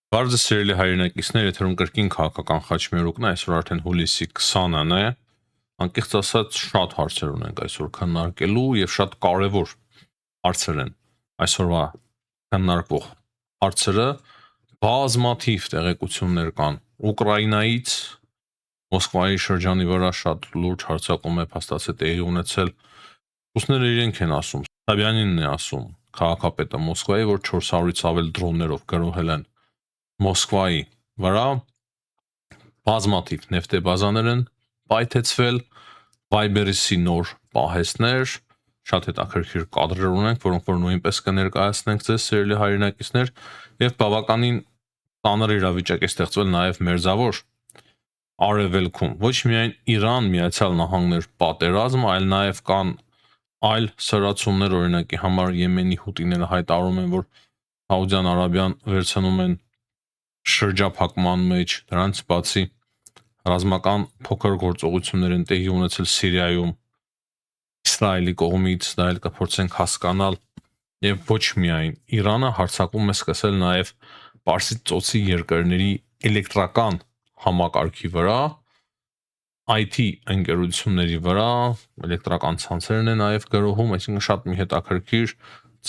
Բարձր սիրելի հայրենակիցներ, եթերում կրկին քաղաքական խաչմերուկն է, այսօր արդեն հուլիսի 20-ն է, անկեղծ ասած շատ հարցեր ունենք այսօր քննարկելու եւ շատ կարեւոր հարցեր են այսօրվա քննարկվող հարցերը, բազմաթիվ տեղեկություններ կան Ուկրաինայից, Մոսկվայի շրջանի վրա շատ լուրջ հարձակում է փաստացի տեղի ունեցել, ռուսները իրենք են ասում, Սաբյանինն է ասում, քաղաքապետը Մոսկվայի, որ 400-ից ավել դրոններով գրոհել են Մոսկվայի վրա բազմաթիվ նեֆտեբազաներ են պայթեցվել, Viber-ի նոր պահեստներ, շատ հետաքրքիր կադրեր ունենք, որոնք որ նույնպես կներկայացնենք ձեզ սիրելի հայրենակիցներ, եւ բավականին ծանր իրավիճակ է ստեղծվել նաեւ մերձավոր Արևելքում։ Ոչ միայն Իրան, Միացյալ Նահանգներ պատերազմ, այլ նաեւ կան այլ սրացումներ, օրինակի համար Եմենի հութիները հայտարարում են, որ Սաուդյան Արաբիան վերցնում են շրջափակման մեջ, դրանից բացի ռազմական փոքր գործողություններ են տեղի ունեցել Սիրիայում Իսրայելի կողմից, դա էլ կփորձենք հասկանալ, եւ ոչ միայն Իրանը հարձակում է սկսել նաեւ Պարսից ծոցի երկրների էլեկտրական համակարգի վրա, IT ընկերությունների վրա, էլեկտրական ցանցերն է նաեւ գրոհում, այսինքն շատ մի հետաքրքիր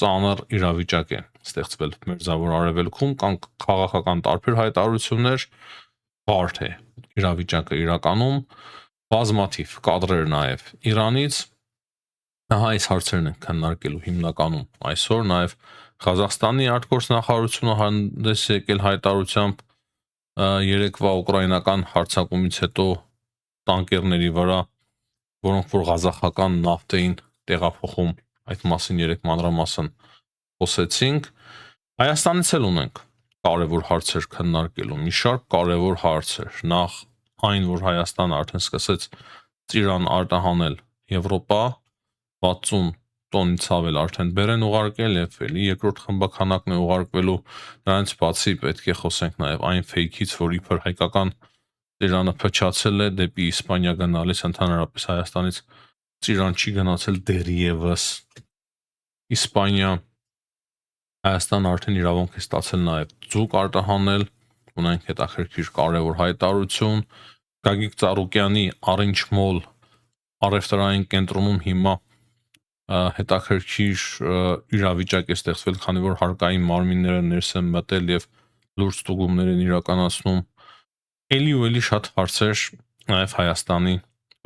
ծանր իրավիճակ է ստեղծվել մերձավոր Արևելքում, կան քաղաքական տարբեր հայտարարություններ, բարդ է իրավիճակը իրականում, բազմաթիվ կադրեր նաեւ Իրանից, այս հարցերն են քննարկելու հիմնականում այսօր, նաեւ Ղազախստանի արտգործնախարարությունը հանդես եկել հայտարարությամբ երեկվա ուկրաինական հարձակումից հետո տանկերների վրա, որոնք որ ղազախական նավթ էին տեղափոխում, այդ մասին երեք մանրամասն խոսեցինք, Հայաստանից էլ ունենք կարևոր հարցեր քննարկելու, մի շարք կարևոր հարցեր, նախ այն, որ Հայաստանը արդեն սկսեց ծիրան արտահանել Եվրոպա, 60 տոնից ավել արդեն բեր են ուղարկել եւ էլի երկրորդ խմբականակն է ուղարկվելու, դրանից բացի պետք է խոսենք նաեւ այն ֆեյքից, որ իբր հայկական ծիրանը փչացել է դեպի Իսպանիա գնալիս, ընդհանրապես Հայաստանից ծիրան չի գնացել դեռևս Իսպանիա, Հայաստանը արդեն իրավունք է ստացել նաեւ ձուկ արտահանել, ունենք հետաքրքիր կարևոր հայտարարություն, Գագիկ Ծառուկյանի Առինչմոլ առևտրային կենտրոնում հիմա հետաքրքիր իրավիճակ է ստեղծվել, քանի որ հարկային մարմինները ներս են մտել եւ լուրջ ստուգումներ են իրականացնում, էլի ու էլի շատ հարցեր նաեւ Հայաստանի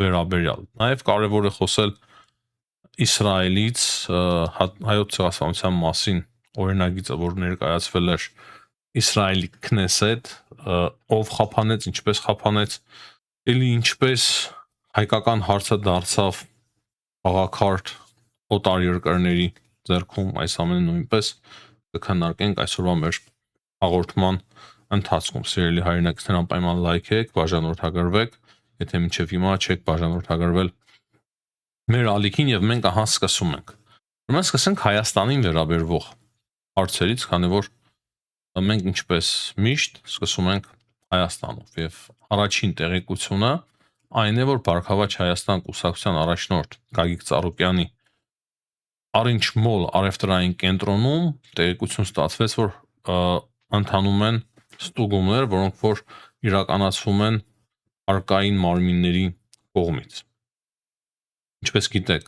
վերաբերյալ, նաեւ կարևոր է խոսել Իսրայելից, հայոց ցեղասպանության մասին օրինագիծը, որ ներկայացվել էր Իսրայելի Քնեսեթ, ով խափանեց, ինչպես խափանեց, էլի ինչպես հայկական հարցը դարձավ խաղաքարտ օտար երկրների ձեռքում, այս ամենը նույնպես կքննարկենք այսօրվա մեր հաղորդման ընթացքում։ Սիրելի հայրենակիցներ, անպայման լայքեք, բաժանորդագրվեք, եթե մինչև հիմա չեք բաժանորդագրվել մեր ալիքին եւ մենք ահա սկսում ենք։ Ուրեմն սկսենք Հայաստանին վերաբերվող հարցերից, քանի որ մենք ինչպես միշտ սկսում ենք Հայաստանով եւ առաջին տեղեկությունը այն է, որ Բարգավաճ Հայաստան կուսակցության առաջնորդ Գագիկ Ծառուկյանի Առինչմոլ առևտրային կենտրոնում տեղեկություն ստացվեց, որ ընթանում են ստուգումներ, որոնք որ իրականացվում են հարկային մարմինների կողմից։ Ինչպես գիտեք,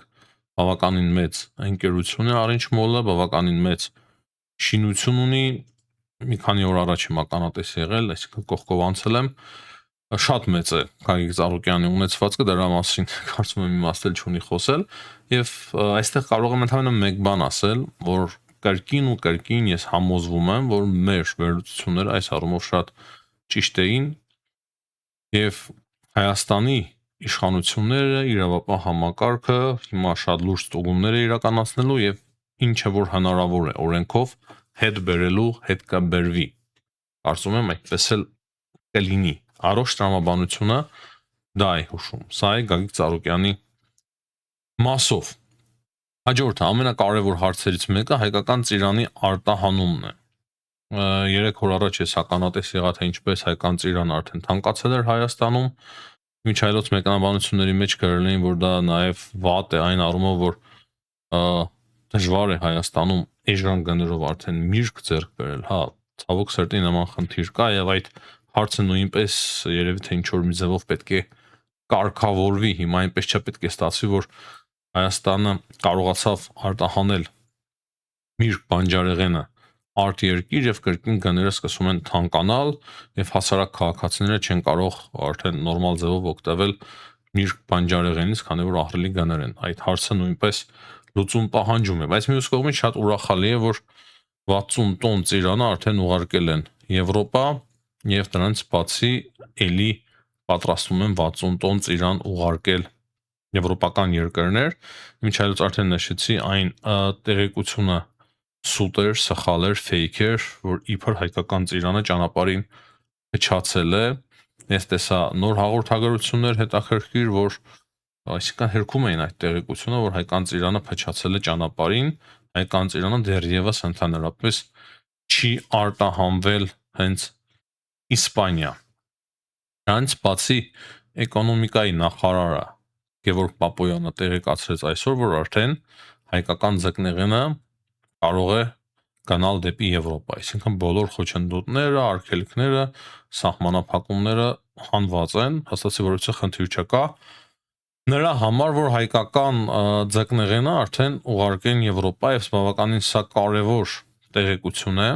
բավականին մեծ ընկերություն է Առինչմոլը, բավականին մեծ շինություն ունի, մի քանի օր առաջ եմ ականատես եղել, այսինքն կողքով անցել եմ, շատ մեծ է Գագիկ Ծառուկյանի ունեցվածքը, դրա մասին կարծում եմ իմաստ չունի խոսել, եւ այստեղ կարող եմ ընդհանրապես մեկ բան ասել, որ կրկին ու կրկին ես համոզվում եմ, որ մեր վերլուծությունները այս առումով շատ ճիշտ էին եւ Հայաստանի իշխանությունները, իրավապահ համակարգը հիմա շատ լուրջ ստուգումներ է իրականացնելու եւ ինչը որ հնարավոր է օրենքով հետ բերելու, հետ կբերվի։ Կարծում եմ այդպես էլ կլինի։ Առողջ տրամաբանությունը դա է հուշում։ Սա է Գագիկ Ծառուկյանի մասով։ Հաջորդը ամենակարևոր հարցերից մեկը հայկական ծիրանի արտահանումն է։ 3 օր առաջ ես ականատես եղա, թե ինչպես հայկական ծիրանը արդեն թանկացել էր Հայաստանում։ Միջայլոց մեկնաբանությունների մեջ գրել էին, որ դա նաև վատ է այն առումով, որ դժվար է Հայաստանում էժան գներով արդեն միրգ ձեռք բերել, հա, ցավոք սրտի նման խնդիր կա եւ այդ հարցը նույնպես երևի թե ինչ որ մի ձևով պետք է կարգավորվի։ Հիմա այնպես չպետք է ստացվի, որ Հայաստանը կարողացավ արտահանել միրգ բանջարեղենը արտերկիր եւ կրկին գները սկսում են թանկանալ եւ հասարակ քաղաքացիները չեն կարող արդեն նորմալ ձևով օգտվել միրգ բանջարեղենից, քանի որ ահռելի գներ են։ Այդ հարցը նույնպես լուծում պահանջում է, բայց մյուս կողմից շատ ուրախալի է, որ 60 տոն ծիրանը արդեն ուղարկել են Եվրոպա եւ դրանից բացի էլի պատրաստվում են 60 տոն ծիրան ուղարկել եվրոպական երկրներ։ Ինչ այլոց արդեն նշեցի, այն տեղեկությունը սուտ էր, սխալ էր, fake էր, որ իբր հայկական ծիրանը ճանապարհին փչացել է։ Ես տեսա նոր հաղորդագրություններ հետաքրքիր, որ այսինքն հերքում էին այդ տեղեկությունը, որ հայկական ծիրանը փչացել է ճանապարհին, հայկական ծիրանը դեռևս ընդհանրապես չի արտահանվել հենց Իսպանիա։ Դրանից բացի էկոնոմիկայի նախարարը Գևորգ Պապոյանը տեղեկացրեց այսօր, որ արդեն հայկական ձկնեղենը կարող է գնալ դեպի Եվրոպա, այսինքն բոլոր խոչընդոտները, արգելքները, սահմանափակումները հանված են, հաստատվեցի խնդիր չկա։ Նրա համար, որ հայկական ձկնեղենը արդեն ուղարկեն Եվրոպա եւ բավականին սա կարեւոր տեղեկություն է,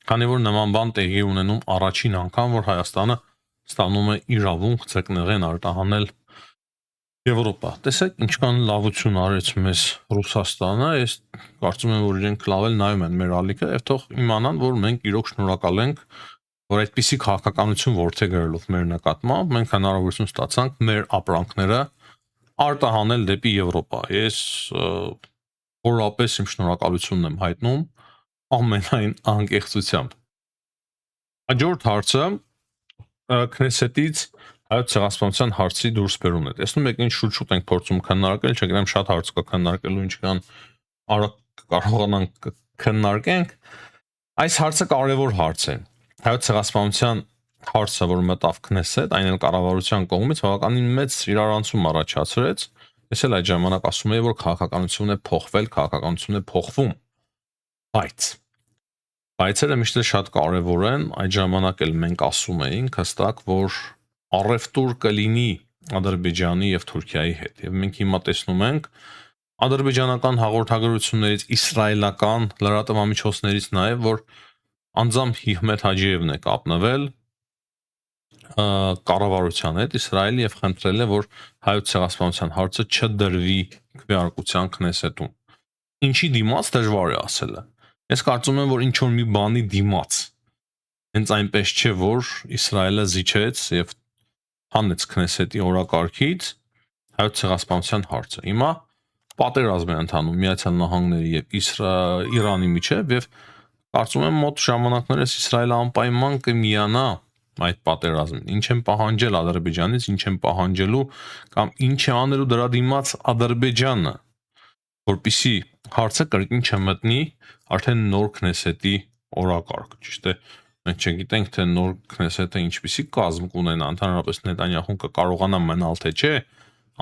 քանի որ նման բան տեղի ունենում առաջին անգամ, որ Հայաստանը ստանում է իրավունք ձկնեղեն արտահանել Եվրոպա։ Տեսեք, ինչքան լավություն արեց մեզ Ռուսաստանը, ես կարծում եմ, որ իրենք լավ էլ նայում են մեր ալիքը եւ թող իմանան, որ մենք իրոք շնորհակալ ենք, որ այդպիսի քաղաքականություն որդեգրելով մեր նկատմամբ մենք հնարավորություն ստացանք մեր ապրանքները արտահանել դեպի Եվրոպա։ Ես խորապես իմ շնորհակալությունն եմ հայտնում ամենայն անկեղծությամբ։ Հաջորդ հարցը Քնեսետից Հայոց ցեղասպանության հարցի դուրս բերումն է։ Տեսնում եք, ինչ շուտ-շուտ ենք փորձում քննարկել, չգիտեմ շատ հարց կա քննարկելու, ինչքան արագ կարողանանք քննարկենք։ Այս հարցը կարևոր հարց է։ Հայոց ցեղասպանության հարցը, որ մտավ Քնեսետ, այն էլ կառավարության կողմից բավականին մեծ իրարանցում առաջացրեց։ Ես էլ այդ ժամանակ ասում եի, որ քաղաքականությունն է փոխվել, քաղաքականությունն է փոխվում։ Բայցերը միշտ շատ կարևոր են, այդ ժամանակ էլ մենք ասում էինք հստակ, որ առևտուր կլինի Ադրբեջանի եւ Թուրքիայի հետ։ Եվ մենք հիմա տեսնում ենք ադրբեջանական հաղորդագրություններից, իսրայելական լրատվամիջոցներից նաեւ, որ անձամբ Հիհմետ Հաջիևն է կապնվել կառավարության հետ Իսրայելի եւ խնդրել է, որ հայոց ցեղասպանության հարցը չդրվի քվեարկության Քնեսետում։ Ինչի դիմաց դժվար է ասելը։ Ես կարծում եմ, որ ինչ որ մի բանի դիմաց հենց այնպես չէ, որ Իսրայելը զիջեց եւ հանեց Քնեսետի օրակարգից հայոց ցեղասպանության հարցը։ Հիմա պատերազմ է ընթանում Միացյալ Նահանգների եւ Իրանի միջեւ եւ կարծում եմ մոտ ժամանակներս Իսրայելը անպայման կմիանա այդ պատերազմին։ Ինչ են պահանջել Ադրբեջանից, ինչ են պահանջելու կամ ինչ է անելու դրա դիմաց Ադրբեջանը, որպիսի հարցը կրկին չմտնի արդեն նոր Քնեսետի օրակարգ, ճիշտ է։ Մենք չգիտենք, թե նոր Քնեսետը ինչպիսի կազմ կունենա, ընդհանրապես Նետանյահուն կկարողանա մնալ թե չէ,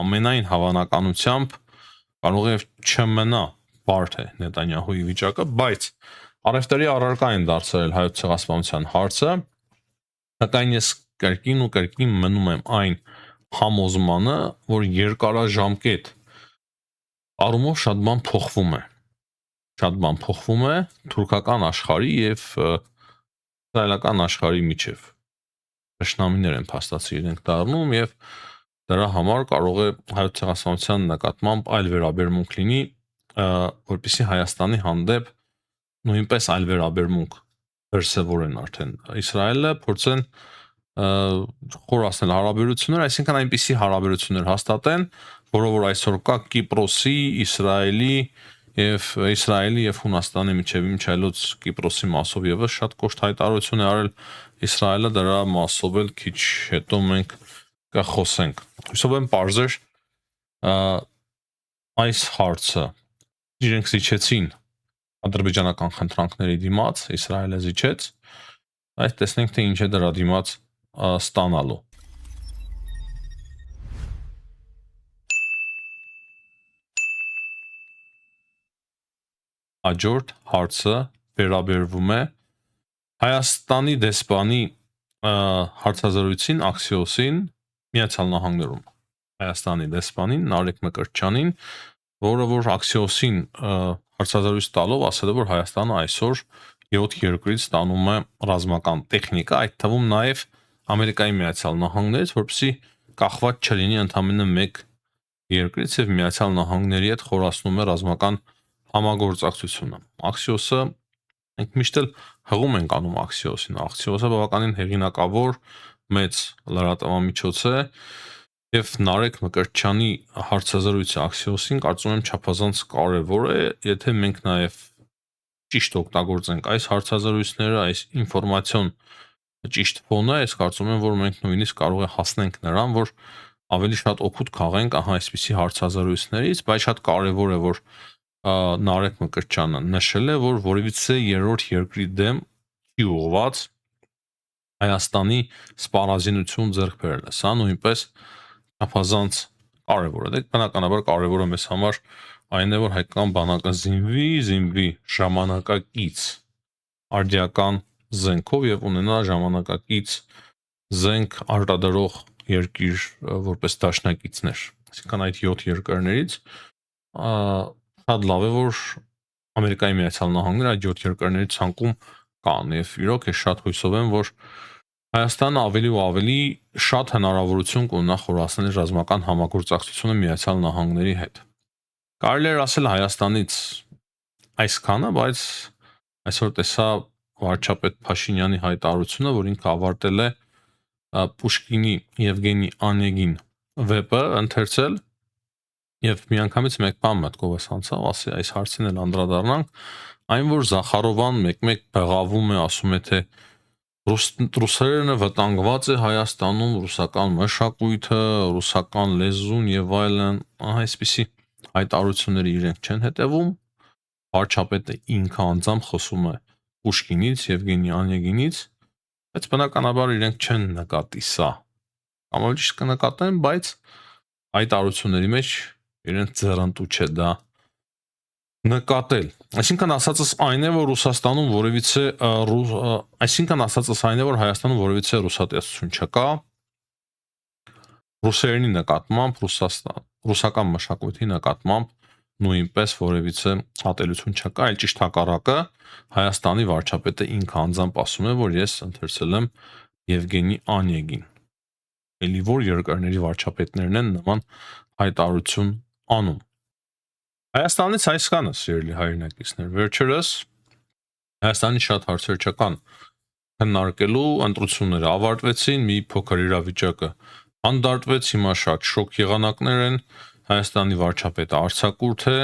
ամենայն հավանականությամբ կարող է չմնա բարդ է Նետանյահուի վիճակը, բայց առևտրի առարկա են դարձրել հայոց ցեղասպանության հարցը, սակայն ես կրկին մնում եմ այն համոզմանը, որ երկարաժամկետ առումով շատ բան փոխվում է։ Շատ բան փոխվում է թուրքական աշխարհի եւ իսրայելական աշխարհի միջև։ Տշնամիներ են փաստացի իրենք դառնում եւ դրա համար կարող է հայոց ցեղասպանության նկատմամբ այլ վերաբերմունք լինի, որպեսզի Հայաստանի հանդեպ նույնպես այլ վերաբերմունք դրսևորեն արդեն Իսրայելը փորձեն խորացնել հարաբերությունները, այսինքն այնպիսի հարաբերություններ հաստատեն, որով որ այսօր կա Կիպրոսի, Իսրայելի եւ Հունաստանի միջև միջայլոց Կիպրոսի մասով եւս շատ կոշտ հայտարարություն է արել Իսրայելը, դրա մասով էլ քիչ հետո մենք կխոսենք։ Հուսով եմ բարձր այս հարցը իրենք զիջեցին ադրբեջանական խնդրանքների դիմաց, Իսրայելը զիջեց, այս տեսնենք թե ինչ է դրա դիմաց ստանալու։ Հաջորդ հարցը վերաբերվում է Հայաստանի դեսպանի հարցազրույցին Axios-ին Միացյալ Նահանգներում Հայաստանի դեսպանին Նարեկ Մկրտչյանին, որը որ Axios-ին հարցազրույց տալով ասել է, որ Հայաստանը այսօր 7 երկրից ստանում է ռազմական տեխնիկա, այդ թվում նաև Ամերիկայի Միացյալ Նահանգներից, որպեսզի կախված չլինի ընդամենը մեկ երկրից եւ Միացյալ Նահանգների հետ խորացնում է ռազմական համագործակցությունը։ Axios-ը մենք միշտ էլ հղում ենք անում Axios-ին։ Axios-ը բավականին հեղինակավոր մեծ լրատվամիջոց է եւ Նարեկ Մկրտչյանի հարցազրույցը Axios-ին կարծում եմ չափազանց կարեւոր է, եթե մենք նաեւ ճիշտ օգտագործենք այս հարցազրույցները, այս ինֆորմացիոն ճիշտ ֆոնը, ես կարծում եմ, որ մենք նույնիսկ կարող է հասնենք նրան, որ ավելի շատ օգուտ քաղենք ահա այսպիսի հարցազրույցներից, բայց շատ կարևոր է, որ Նարեկ Մկրտչյանը նշել է, որ որևիցե երրորդ երկրի դեմ չի ուղղված Հայաստանի սպառազինություն ձեռք բերելը։ Սա նույնպես չափազանց կարևոր է։ Դե բնականաբար կարևորը մեզ համար այն է, որ հայկական բանակը զինվի ժամանակակից արդիական զենքով եւ ունենա ժամանակակից զենք արտադրող երկիր որպես դաշնակիցներ։ Այսինքն այդ 7 երկրներից շատ լավ է, որ Ամերիկայի Միացյալ Նահանգները այդ 7 երկրների ցանկում կան եւ իրոք է շատ հույսով եմ, որ Հայաստանը ավելի ու ավելի շատ հնարավորություն կունենա խորացնել ռազմական համագործակցությունը Միացյալ Նահանգների հետ։ Կարելի է ասել Հայաստանից այսքանը, բայց այսօր տեսա վարչապետ Փաշինյանի հայտարարությունը, որ ինքը ավարտել է Պուշկինի Եվգենի Անեգին վեպը ընթերցել եւ միանգամից մեկ բան մտքովս անցավ, ասի այս հարցին էլ անդրադառնանք, այն որ Զախարովան մեկ-մեկ բեղավում է, ասում է թե ռուսերենը վտանգված է Հայաստանում, ռուսական մշակույթը, ռուսական լեզուն եւ այլն, այսպիսի հայտարարությունների իրենք չեն հետևում։ Վարչապետը ինքը անձամբ խոսում է Պուշկինից, Եվգենի Անեգինից, բայց բնականաբար իրենք չեն նկատի սա։ Կամ ավելի ճիշտ կնկատեն, բայց հայտարարությունների մեջ իրենց ձեռնտու չէ դա նկատել։ Այսինքն ասածս այն է, որ Ռուսաստանում որևիցե այսինքն ասածս այն է, որ Հայաստանում որևիցե ռուսատեսություն չկա ռուսերենի նկատմամբ, ռուսական մշակույթի նկատմամբ նույնպես որևիցե ատելություն չկա, այլ ճիշտ հակառակը Հայաստանի վարչապետը ինքը անձամբ ասում է, որ ես ընթերցել եմ Եվգենի Անեգին։ Էլի որ երկրների վարչապետներն են նման հայտարարություն անում։ Հայաստանից այսքանը, սիրելի հայրենակիցներ, վերջերս Հայաստանի շատ հարցեր չկան քննարկելու, ընտրությունները ավարտվեցին, մի փոքր իրավիճակը անդարտվեց, հիմա շատ շոկ եղանակներ են, Հայաստանի վարչապետը արձակուրդ է,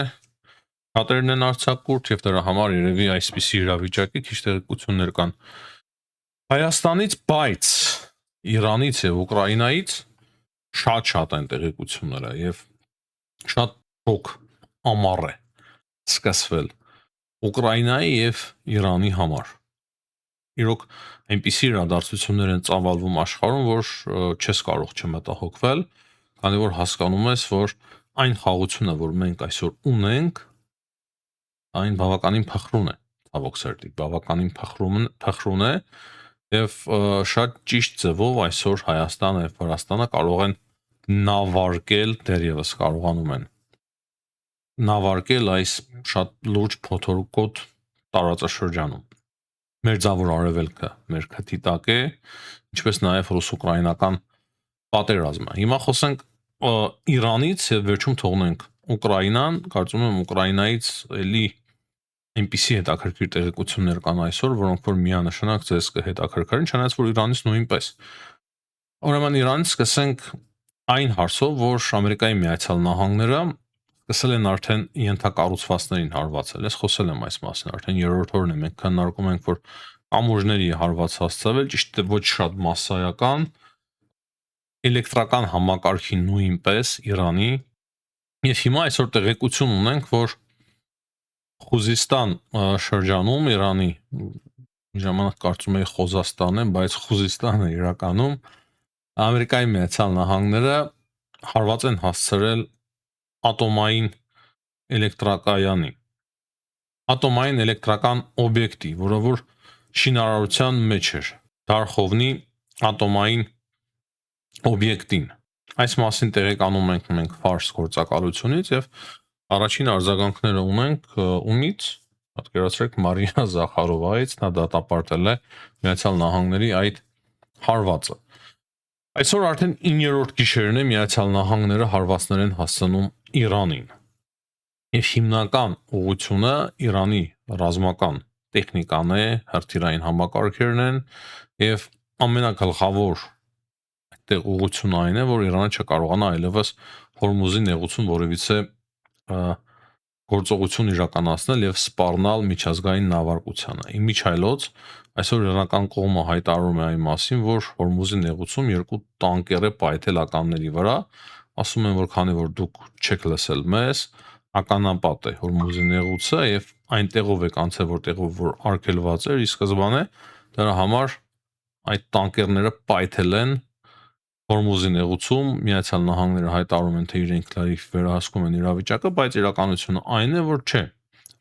շատերն են արձակուրդ եւ դրա համար երևի այսպիսի իրավիճակի քիչ տեղեկություններ կան Հայաստանից, բայց Իրանից եւ Ուկրաինայից շատ են տեղեկությունները եւ շատ փոք ամառ է սկսվել Ուկրաինայի եւ Իրանի համար։ Իրոք այնպիսի իրադարձություններ են ծավալվում աշխարհում, որ չես կարող չմտահոգվել, քանի որ հասկանում ես, որ այն խաղությունը, որ մենք այսօր ունենք, այն բավականին փխրուն է, ցավոք սերտի, բավականին փխրուն է եւ շատ ճիշտ ձևով այսօր Հայաստանը եւ Վրաստանը կարող են նավարկել, դեռևս կարողանում են նավարկել այս շատ լուրջ փոթորկոտ տարածաշրջանում։ Մերձավոր Արևելքը մեր քթի տակ է, ինչպես նաև ռուս-ուկրաինական պատերազմը։ Հիմա խոսենք Իրանից եւ վերջում թողնենք Ուկրաինան, կարծում եմ Ուկրաինայից էլի այնպիսի հետաքրքիր տեղեկություններ կան այսօր, որոնք որ միանշանակ ձեզ կհետաքրքրեն, չնայած որ Իրանից նույնպես։ Ուրեմն Իրանից սկսենք այն հարցով, որ Ամերիկայի Միացյալ Նահանգները սկսել են արդեն ենթակառուցվածքներին հարվածել։ Ես խոսել եմ այս մասին, արդեն երրորդ օրն է մենք քննարկում ենք, որ կամուրջների հարված հասցվել, ճիշտ է ոչ շատ massայական, էլեկտրական համակարգի նույնպես Իրանի, եւ հիմա այսօր տեղեկություն ունենք, որ Խուզիստան շրջանում Իրանի ժամանակ կարծում էի Խոզաստան է, բայց Խուզիստանը իրականում Ամերիկայի Միացյալ Նահանգները հարված են հասցրել ատոմային էլեկտրակայանի, ատոմային էլեկտրական օբյեկտի, որը որ շինարարության մեջ էր Դարխովնի ատոմային օբյեկտին։ Այս մասին տեղեկանում ենք մենք Ֆարս գործակալությունից եւ առաջին արձագանքները ունենք ումից, պատկերացրեք Մարիա Զախարովայից, նա դատապարտել է Միացյալ Նահանգների այդ հարվածը։ Այսօր արդեն 9-րդ գիշերն է Միացյալ Նահանգները հարվածներ են հասցնում Իրանին։ Եվ հիմնական ուղղությունը Իրանի ռազմական տեխնիկան է, հրթիռային համակարգերն են եւ ամենագլխավոր այդտեղ ուղղությունը այն է, որ Իրանը չկարողանա այլևս Հորմուզի նեղուցում որևիցե գործողություն իրականացնել եւ սպառնալ միջազգային նավարկությանը։ Իմիջայլոց այսօր իրանական կողմը հայտարարում է այն մասին, որ Հորմուզի նեղուցում երկու տանկեր է պայթելականների վրա, ասում են, որ քանի որ դուք չեք լսել մեզ, ականապատ է Հորմուզի նեղուցը եւ այնտեղով եք անցել, որտեղով որ արգելված էր, ի սկզբանե դրա համար այդ տանկերները պայթել են Հորմուզի նեղուցում, Միացյալ Նահանգները հայտարարում են, թե իրենք լրիվ վերահսկում են իրավիճակը, բայց իրականությունը այն է, որ չէ,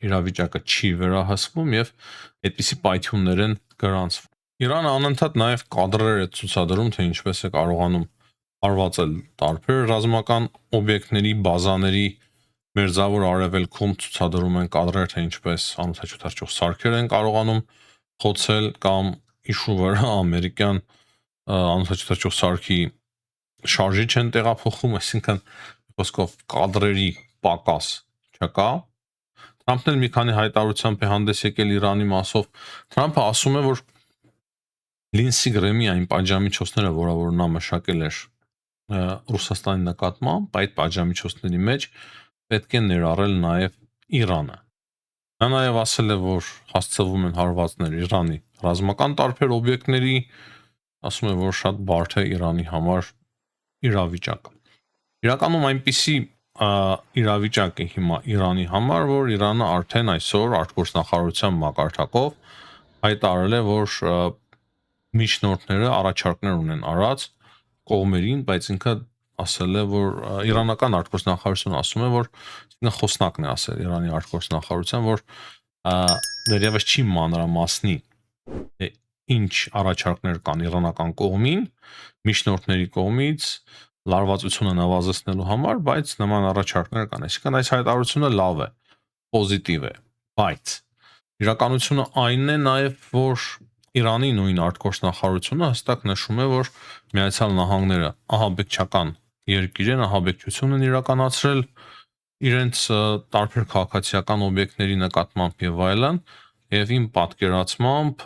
իրավիճակը չի վերահսկվում եւ այդպիսի պայթյուններ են գրանցվում։ Իրանը անընդհատ նաեւ կադրեր է ցուցադրում, թե ինչպես է կարողանում հարվածել տարբեր ռազմական օբյեկտների, բազաների Մերձավոր Արևելքում ցուցադրում են կադրեր, թե ինչպես անօթաչու սարքեր են կարողանում խոցել կամ իշու վրա ամերիկյան անօթաչու սարքի շարժիչ են տեղափոխում, այսինքն խոսքով կադրերի պակաս չկա։ Թրամփն էլ մի քանի հայտարարությամբ է հանդես եկել Իրանի մասով։ Թրամփը ասում է, որ Լինսի Գրեմի այն պատժամիջոցները, որ նա մշակել էր Ռուսաստանի նկատմամբ, այդ պատժամիջոցների մեջ պետք է ներառել նաև Իրանը։ Նա նաև ասել է, որ հասցվում են հարվածներ Իրանի ռազմական տարբեր օբյեկտների, ասում է, որ շատ բարդ է Իրանի համար իրավիճակը։ Իրականում այնպիսի իրավիճակ է հիմա Իրանի համար, որ Իրանը արդեն այսօր արտգործնախարարության մակարդակով հայտարարել է, որ միջնորդները առաջարկներ ունեն արած կողմերին, բայց ինքը ասել է, որ իրանական արտգործնախարարությունը ասում է, որ ինքը խոսնակն է ասել Իրանի արտգործնախարարության, որ դեռևս չի մանրամասնի ինչ առաջարկներ կան իրանական կողմին, միջնորդների կողմից լարվածությունը նվազեցնելու համար, բայց նման առաջարկներ կան։ Այսինքն այս հայտարարությունը լավ է, պոզիտիվ է, բայց իրականությունը այնն է նաև, որ Իրանի նույն արտգործնախարարությունը հստակ նշում է, որ Միացյալ Նահանգները ահաբեկչական երկիր են, ահաբեկչություն են իրականացրել իրենց տարբեր քաղաքացիական օբյեկտների նկատմամբ եւ այլն, եւ իմ պատկերացմամբ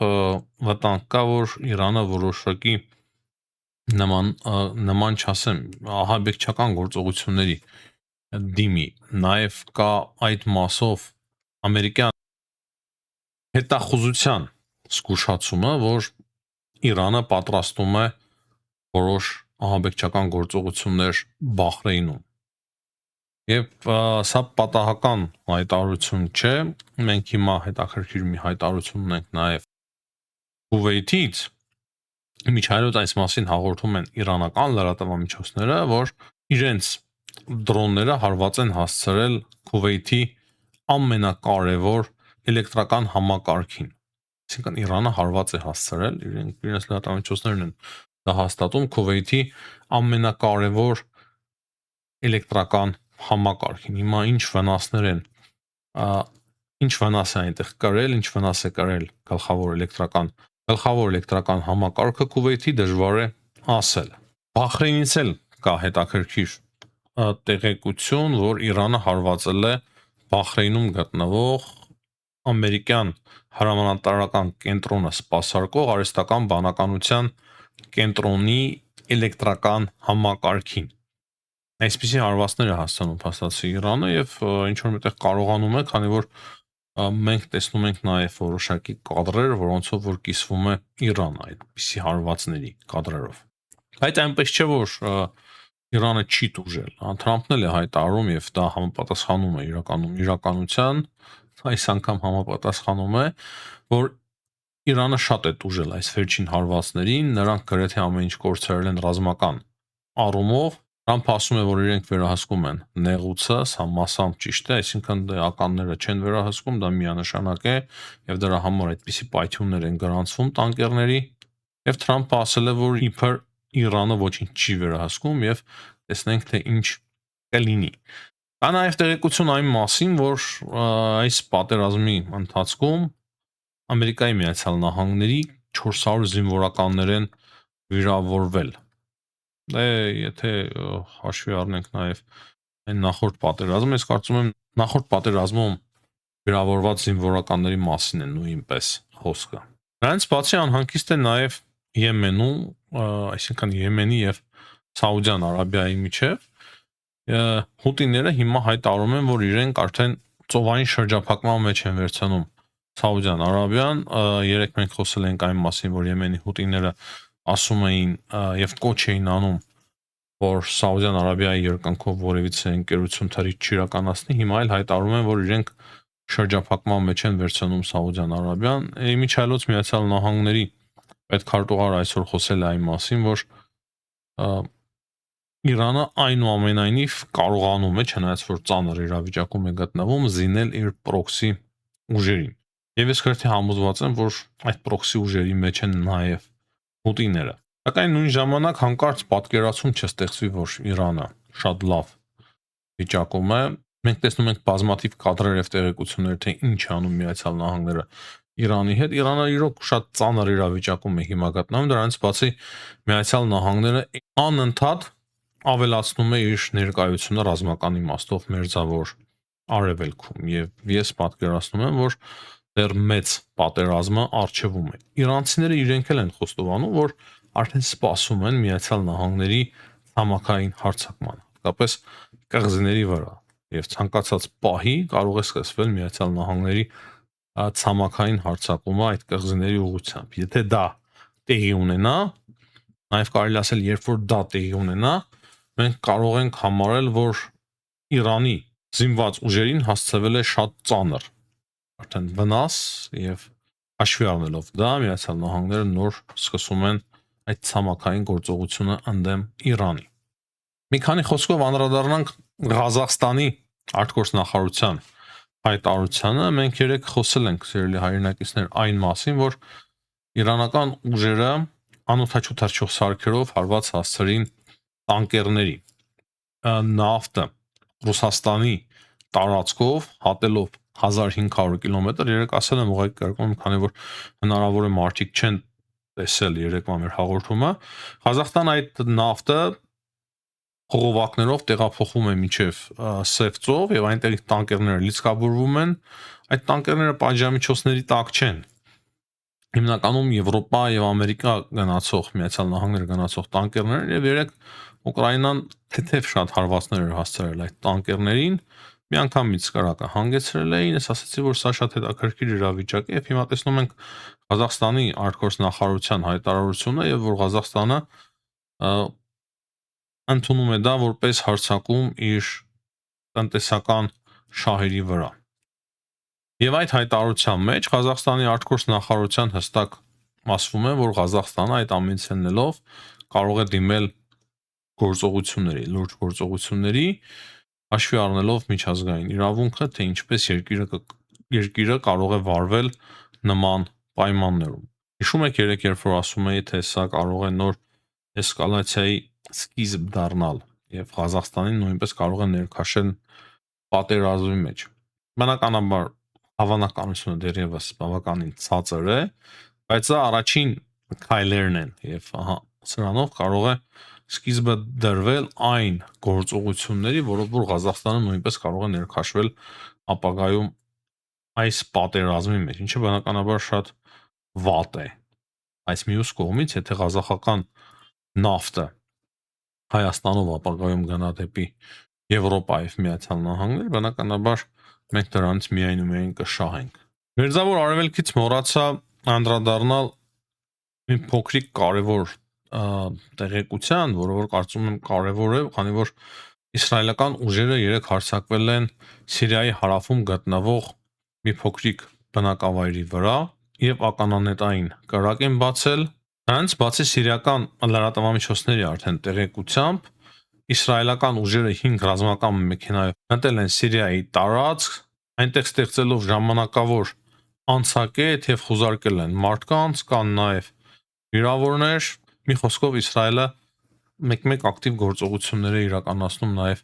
վտանգ կա, որ Իրանը որոշակի նման չասեմ, ահաբեկչական գործողությունների դիմի, նաեւ կա այդ մասով ամերիկյան հետախուզության զգուշացումը, որ Իրանը պատրաստում է որոշ ահաբեկչական գործողություններ Բահրեյնում։ Եվ սա պատահական հայտարարություն չէ, մենք հիմա հետաքրքիր մի հայտարարություն ունենք նաև Քուվեյթից, միջայլոց այս մասին հաղորդում են իրանական լրատվամիջոցները, որ իրենց դրոնները հարված են հասցրել Քուվեյթի ամենակարևոր էլեկտրական համակարգին։ Այսինքն Իրանը հարված է հասցրել, իրենց լրատվամիջոցներն են դա հաստատում Քուվեյթի ամենակարևոր էլեկտրական համակարգին։ Հիմա ինչ վնասներ են, ինչ վնաս է այնտեղ կրել, ինչ վնաս է կրել գլխավոր էլեկտրական համակարգը Քուվեյթի դժվար է ասել։ Բահրեյնից էլ կա հետաքրքիր տեղեկություն, որ Իրանը հարվածել է Բահրեյնում գտնվող ամերիկյան հրամանատարական կենտրոնը սպասարկող արհեստական բանականության կենտրոնի էլեկտրական համակարգին։ Այսպիսի հարվածներ է հասցնում փաստացի Իրանը եւ ինչ որ միտեղ կարողանում է, քանի որ մենք տեսնում ենք նաեւ որոշակի կադրեր, որոնցով որ կիսվում է Իրանը այդպիսի հարվածների կադրերով։ Բայց այնպես չէ, որ Իրանը չի տուժել։ Թրամփն էլ է հայտարարում եւ դա համապատասխանում է իրականության, այս անգամ համապատասխանում է, որ Իրանը շատ է տուժել այս վերջին հարվածներին, նրանք գրեթե ամեն ինչ կորցրել են ռազմական առումով, Տրամփը ասում է, որ իրենք վերահսկում են նեղուցը, սա մասամբ ճիշտ է, այսինքն ականները չեն վերահսկում, դա միանշանակ է, եւ դրա համար այդպիսի պայթյուններ են գրանցվում տանկերների, եւ Թրամփը ասել է, որ իբր Իրանը ոչինչ չի վերահսկում եւ տեսնենք թե ինչ կլինի։ Կա նաեւ տեղեկություն այն մասին, որ այս պատերազմի ընթացքում Ամերիկայի Միացյալ Նահանգների 400 զինվորականներ են վիրավորվել։ Դե եթե հաշվի առնենք նաև այն նախորդ պատերազմը, ես կարծում եմ նախորդ պատերազմում վիրավորված զինվորականների մասին է նույնպես խոսքը։ Նրանց բացի անհանգիստ է նաև Եմենում, այսինքն Եմենի եւ Սաուդյան Արաբիայի միջև հութիները հիմա հայտարարում են, որ իրենք արդեն ծովային շրջափակման մեջ են վերցնում Սաուդյան Արաբիան, երեք մենք խոսել ենք այն մասին, որ Եմենի հութիները ասում էին եւ կոչ էին անում, որ Սաուդյան Արաբիայի երկնքով որևիցե ընկերություն թռիչ չիրականացնի, հիմա էլ հայտարարում են, որ իրենք շրջափակման մեջ են վերցնում Սաուդյան Արաբիան։ Իմիջիայլոց Միացյալ Նահանգների պետքարտուղար այսօր խոսել է այն մասին, որ Իրանը այնուամենայնիվ կարողանում է, չնայած որ ծանր իրավիճակում է գտնվում, զինել իր պրոքսի ուժերին։ Եվ ես քրտի համոզված եմ, որ այդ պրոքսի ուժերի մեջ են նաև հութիները։ Սակայն նույն ժամանակ հանկարծ պատկերացում չստեղծվի, որ Իրանը շատ լավ վիճակում է։ Մենք տեսնում ենք բազմաթիվ կադրեր եւ տեղեկություններ, թե ինչ է անում Միացյալ Նահանգները Իրանի հետ։ Իրանը իրոք շատ ծանր իրավիճակում է հիմա գտնվում, դրանից բացի Միացյալ Նահանգները անընդհատ ավելացնում է իր ներկայությունը ռազմական իմաստով մերձավոր արևելքում եւ ես պատկերացնում եմ, որ դեռ մեծ պատերազմը առջևում է։ Իրանցիները իրենք էլ են խոստովանում, որ արդեն սպասում են Միացյալ Նահանգների ցամաքային հարձակման, հատկապես կղզիների վրա եւ ցանկացած պահի կարող է սկսվել Միացյալ Նահանգների ցամաքային հարձակումը այդ կղզիների ուղղությամբ։ Եթե դա տեղի ունենա, նաեւ կարելի ասել, երբ որ դա տեղի ունենա, մենք կարող ենք համարել, որ Իրանի զինված ուժերին հասցվել է շատ ծանր արդեն վնաս եւ հաշվի առնելով դա Միացյալ Նահանգները նոր սկսում են այդ ցամաքային գործողությունը ընդդեմ Իրանի։ Մի քանի խոսքով անդրադառնանք Ղազախստանի արտգործնախարարության հայտարարությանը, մենք երեք խոսել ենք սիրելի հայրենակիցներ այն մասին, որ իրանական ուժերը անօթաչու թռչող սարքերով հարված հասցրին տանկերների նավթը Ռուսաստանի տարածքով հատելով 1500 կիլոմետր, երեք ասել եմ ուղղակի կարգում, քանի որ հնարավոր է մարդիկ չեն տեսել երեկվա մեր հաղորդումը, Ղազախստան այդ նավթը խողովակներով տեղափոխում է մինչև Սև ծով եւ այնտեղ տանկերները լիցքավորվում են, այդ տանկերները պատժամիջոցների տակ չեն։ Հիմնականում Եվրոպա եւ Ամերիկա գնացող Միացյալ Նահանգներ գնացող տանկերներ եւ երեք Ուկրաինան թեթև շատ հարվածներ էր հասցրել այդ տանկերներին, միանգամից կրակը հանգեցրել էին, ես ասացի, որ սա շատ հետաքրքիր իրավիճակ է եւ հիմա տեսնում ենք Ղազախստանի արտգործնախարարության հայտարարությունը եւ որ Ղազախստանը ընդունում է դա որպես հարձակում իր տնտեսական շահերի վրա։ Եվ այդ հայտարարության մեջ Ղազախստանի արտգործնախարարության հստակ ասվում է, որ Ղազախստանը այդ ամենից ելնելով կարող է դիմել գործողությունների, լուրջ գործողությունների, հաշվի առնելով միջազգային իրավունքը, թե ինչպես երկիրը կարող է վարվել նման պայմաններում։ Հիշում եք երեք երբ որ ասում էի, թե սա կարող է նոր էսկալացիայի սկիզբ դառնալ եւ Ղազախստանին նույնպես կարող է ներքաշել պատերազմի մեջ։ Բնականաբար հավանականությունը դեռևս բավականին ցածր է, բայց սա առաջին քայլերն են եւ սրանով կարող է սկիզբը դրվել այն գործողությունների, որով որ Ղազախստանը նույնպես կարող է ներքաշվել ապագայում այս պատերազմի մեջ, ինչը բնականաբար շատ վատ է։ Այս մյուս կողմից, եթե ղազախական նավթը Հայաստանով ապագայում գնա դեպի Եվրոպա եւ Միացյալ Նահանգներ, բնականաբար մենք դրանից միայն ու միայն կշահենք։ Մերձավոր արևելքից մոռացա անդրադառնալ մի փոքրիկ կարևոր տեղեկության, որը որ կարծում եմ կարևոր է, քանի որ իսրայելական ուժերը երեք հարձակվել են Սիրիայի հարավում գտնվող մի փոքրիկ բնակավայրի վրա եւ ականանետային կրակ են բացել։ Նրանց բացի սիրիական լրատվամիջոցների արդեն տեղեկությամբ իսրայելական ուժերը 5 ռազմական մեքենայով մտել են Սիրիայի տարածք, այնտեղ ստեղծելով ժամանակավոր անցակետ եւ խուզարկել են մարդկանց, կան նաեւ վիրավորներ, մի խոսքով Իսրայելը մեկ-մեկ ակտիվ գործողություններ է իրականացնում նաեւ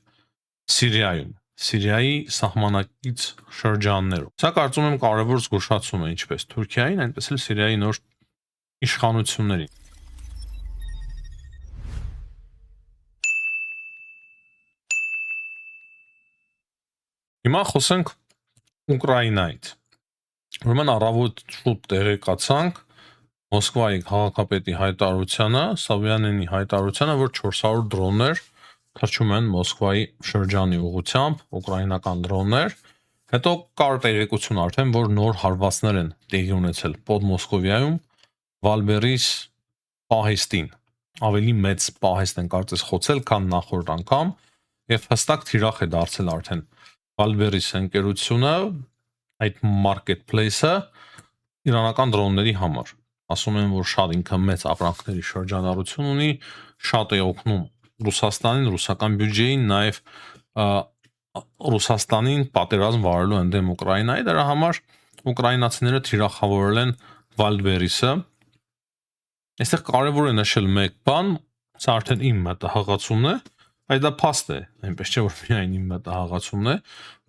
Սիրիայում, Սիրիայի սահմանակից շրջաններում։ Սա կարծում եմ կարևոր զգուշացում է ինչպես Թուրքիային, այնպես էլ Սիրիայի նոր իշխանություններին։ Հիմա խոսենք Ուկրաինայից։ Ուրեմն առավոտ շուտ տեղեկացանք Մոսկվայի քաղաքապետի հայտարարությանը, Սավյանենի հայտարարությանը, որ 400 դրոններ թռչում են Մոսկվայի շրջանի ուղղությամբ, ուկրաինական դրոններ։ Հետո կար տեղեկություն արդեն, որ նոր հարվածներ են տեղի ունեցել Պոդմոսկովիայում, Վալբերիս պահեստին։ Ավելի մեծ պահեստ են կարծես խոցել, քան նախորդ անգամ, եւ հստակ թիրախ է դարձել արդեն Վալբերիս ընկերությունը, այդ marketplace-ը իրանական դրոնների համար։ Ասում են, որ շատ ինքը մեծ ապրանքների շրջանառություն ունի, շատ է օգնում Ռուսաստանին, ռուսական բյուջեին, նաև Ռուսաստանին պատերազմ վարելու ընդդեմ Ուկրաինայի, դրա համար ուկրաինացիները թիրախավորել են Վալդբերիսը։ Այստեղ կարևոր է նշել մեկ բան, սա արդեն իմ մտահղացումն է, բայց դա փաստ է, այնպես չէ որ միայն իմ մտահղացումն է։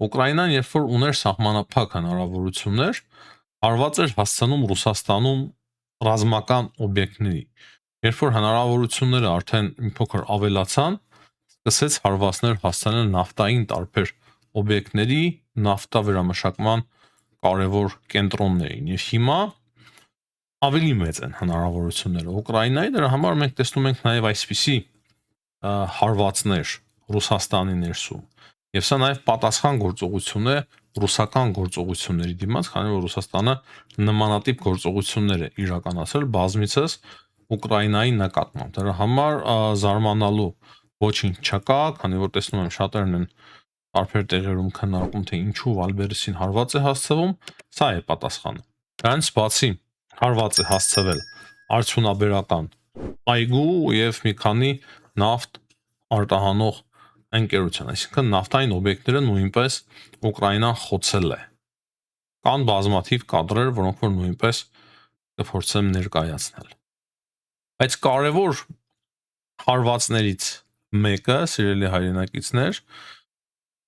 Ուկրաինան երբ որ ուներ սահմանափակ հնարավորություններ, արված էր հասցնում Ռուսաստանում ռազմական օբյեկտների։ Երբ որ հնարավորությունները արդեն մի փոքր ավելացան, սկսեց հարվածներ հասցնել նավթային տարբեր օբյեկտների, նավթա վերամշակման կարևոր կենտրոններին։ Եվ հիմա ավելի մեծ են հնարավորությունները Ուկրաինայի, դրա համար մենք տեսնում ենք նաև այսպիսի հարվածներ Ռուսաստանի ներսում։ Եվ սա նաև պատասխան գործողություն է ռուսական գործողությունների դիմաց, քանի որ Ռուսաստանը նմանատիպ գործողություններ է իրականացրել բազմիցս Ուկրաինայի նկատմամբ։ Դրա համար զարմանալու ոչինչ չկա, քանի որ տեսնում եմ շատերն են տարբեր տեղերում քննարկում, թե ինչու Վալբերիսին հարված է հասցվում, սա է պատասխանը։ Դրանից բացի հարված է հասցվել արդյունաբերական այգու եւ մի քանի նավթ արտահանող ընկերության, այսինքն նավթային օբյեկտները նույնպես Ուկրաինան խոցել է։ Կան բազմաթիվ կադրեր, որոնք որ նույնպես կփորձեմ ներկայացնել։ Բայց կարևոր հարվածներից մեկը, սիրելի հայրենակիցներ,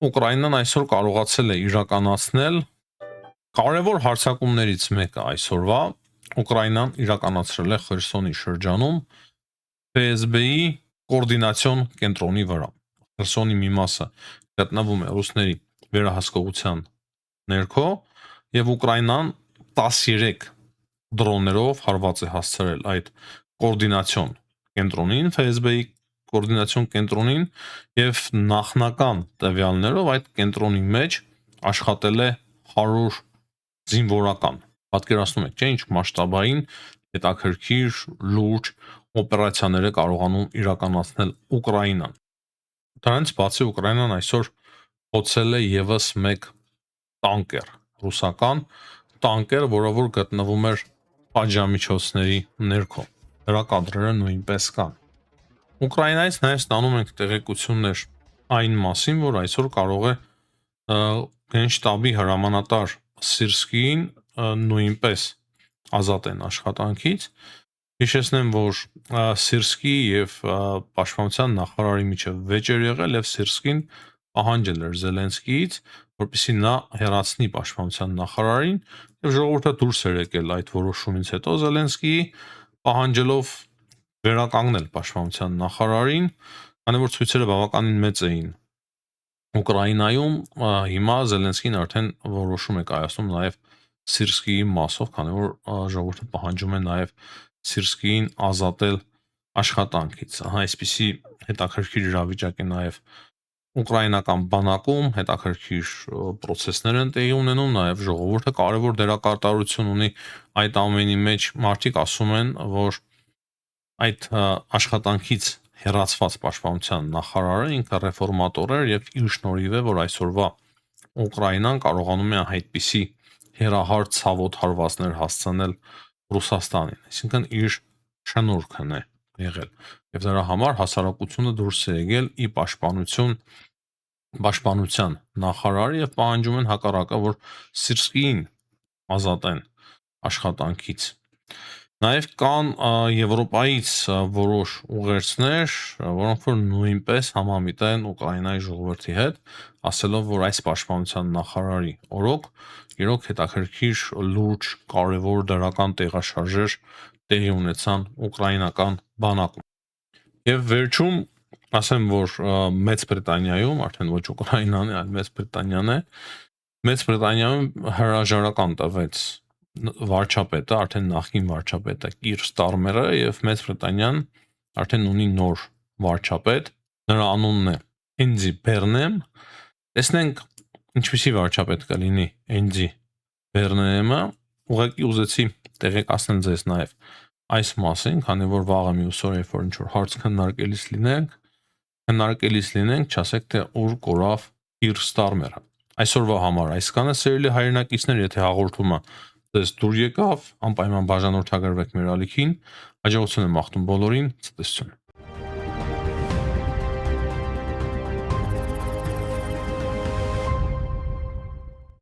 Ուկրաինան այսօր կարողացել է իրականացնել կարևոր հարձակումներից մեկը այսօրվա Ուկրաինան իրականացրել է Խերսոնի շրջանում ՖՍԲ-ի կոորդինացիոն կենտրոնի վրա։ Խերսոնի մի մասը գտնվում է ռուսների վերահսկողության ներքո եւ Ուկրաինան 13 դրոններով հարված է հասցրել այդ կոորդինացիոն կենտրոնին, ՖՍԲ-ի կոորդինացիոն կենտրոնին եւ նախնական տվյալներով այդ կենտրոնի մեջ աշխատել է 100 զինվորական։ Պատկերացնում եք, չէ՞, ինչ մասշտաբային հետաքրքիր լուրջ օպերացիաներ է կարողանում իրականացնել Ուկրաինան։ Դրանից բացի Ուկրաինան այսօր խոցել է եւս մեկ տանկեր, ռուսական տանկեր, որը որ գտնվում էր պատժամիջոցների ներքո։ Դրա կադրերը նույնպես կան։ Ուկրաինայից նաև ստանում ենք տեղեկություններ այն մասին, որ այսօր կարող է Գենշտաբի հրամանատար Սիրսկին նույնպես ազատեն աշխատանքից։ Հիշեցնեմ, որ Սիրսկի եւ Պաշտպանության նախարարի միջև վեճ էր եղել եւ Սիրսկին պահանջել էր Զելենսկիից, որպեսզի նա հեռացնի Պաշտպանության նախարարին եւ ժողովուրդը դուրս էր եկել այդ որոշումից հետո Զելենսկիի պահանջելով վերականգնել Պաշտպանության նախարարին, քանի որ ցույցերը բավականին մեծ էին Ուկրաինայում, հիմա Զելենսկին արդեն որոշում է կայացնում նաև Սիրսկիի մասով, քանի որ ժողովուրդը պահանջում է նաև Սիրսկիին ազատել աշխատանքից։ Այսպիսի հետաքրքիր իրավիճակ է նաև ուկրաինական բանակում, հետաքրքիր process-ներ են տեղի ունենում, նաև ժողովուրդը կարևոր դերակատարություն ունի այդ ամենի մեջ։ Մարդիկ ասում են, որ այդ աշխատանքից հեռացված Պաշտպանության նախարարը ինքը ռեֆորմատոր էր եւ իր շնորհիվ է, որ այսօրվա Ուկրաինան կարողանում է այդպիսի հերահար ցավոտ հարվածներ հասցնել Ռուսաստանին, այսինքն իր շնորհքն է եղել եւ դրա համար հասարակությունը դուրս է եկել ի պաշտպանության նախարարը եւ պահանջում են հակառակը, որ Սիրսկիին ազատեն աշխատանքից։ Նաև կան Եվրոպայից որոշ ուղերձներ, որոնք որ նույնպես համամիտ են Ուկրաինայի ժողովրդի հետ, ասելով, որ այս պաշտպանության նախարարի օրոք իրոք հետաքրքիր լուրջ կարևոր դրական տեղաշարժեր տեղի ունեցան ուկրաինական բանակում։ Եվ վերջում ասեմ, որ Մեծ Բրիտանիայում, արդեն ոչ Ուկրաինան է, այլ Մեծ Բրիտանիան է, Մեծ Բրիտանիայում հրաժարական տվեց վարչապետը, արդեն նախկին վարչապետը Կիր Ստարմերը եւ Մեծ Բրիտանիան արդեն ունի նոր վարչապետ, նրա անունն է Էնձի Բերնեմ։ Տեսնենք ինչպիսի վարչապետ կլինի Էնձի Բերնեմը, ուղղակի ուզեցի տեղեկացնել ձեզ նաեւ այս մասին, քանի որ վաղը մյուս օր երբ որ ինչ որ հարց քննարկելիս լինենք, չասեք թե ուր կորավ Կիր Ստարմերը։ Այսօրվա համար այսքանը, սիրելի հայրենակիցներ, եթե հաղորդումը ձեզ դուր եկավ, անպայման բաժանորդագրվեք մեր ալիքին, հաջողություն եմ մաղթում բոլորին, ցտեսություն։